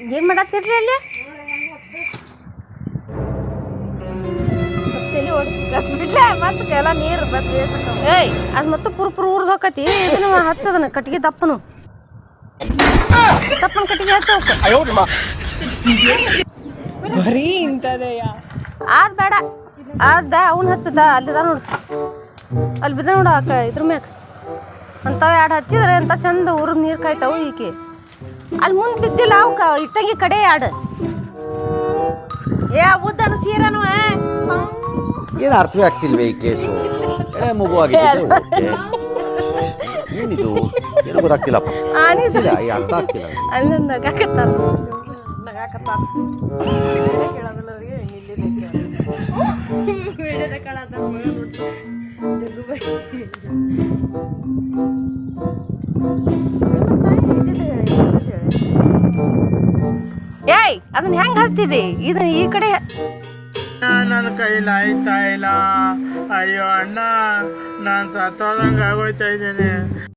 ಏನು ಮಾಡತ್ತಿರ್ಲಿ ಅಲ್ಲಿ ಮತ್ತೆ ಎಲ್ಲ ನೀರು ಏಯ್ ಅದು ಮತ್ತೆ ಪುರ್ ಊರ್ದು ಹೋಕತಿ ಇದನ್ನ ಹಚ್ಚದನ ಕಟ್ಟಿಗೆ ದಪ್ಪನು ಕಟ್ಟಿಗೆ ಹಚ್ಚ ಬರೀ ಇಂಥದೆಯ ಆದ್ ಬೇಡ ಆದ ಅವ್ನು ಹಚ್ಚದ ಅಲ್ಲಿದ ನೋಡು ಅಲ್ಲಿ ಬಿದ್ದ ನೋಡು ಇದ್ರ ಮ್ಯಾಗ ಅಂಥವು ಎರಡು ಹಚ್ಚಿದ್ರೆ ಎಂತ ಚಂದ ಊರಿದ್ ನೀರು ಕಾಯ್ತಾವು ಈಕೆ ಅಲ್ಲಿ ಮುಂದೆ ಬಿದ್ದಿಲ್ಲ ಅವಕ್ಕ ಇಟ್ಟಂಗಿ ಕಡೆ ಎರಡು ಏ ಬುದ್ಧನು ಸೀರನು ಏನು ಅರ್ಥವೇ ಆಗ್ತಿಲ್ವೇ ಈ ಕೇಸು ಎಳೆ ಮಗುವಾಗಿದೆ ಏನಿದು ಏನು ಗೊತ್ತಾಗ್ತಿಲ್ಲಪ್ಪ ಇಲ್ಲ ಈ ಅರ್ಥ ಆಗ್ತಿಲ್ಲ ಅಲ್ಲಿ ನಗಾಕತ್ತಾರ ನಗಾಕತ್ತಾರ ಕೇಳೋದಿಲ್ಲ ಏಯ್ ಅದನ್ನ ಹೆಂಗ್ ಹಚ್ತಿದಿ ಇದು ಈ ಕಡೆ ನನ್ನ ಕೈಲಿ ಆಯ್ತಾ ಇಲ್ಲ ಅಯ್ಯೋ ಅಣ್ಣ ನಾನು ಸತ್ತೋದಂಗೆ ಆಗೋಯ್ತಾ ಇದ್ದೀನಿ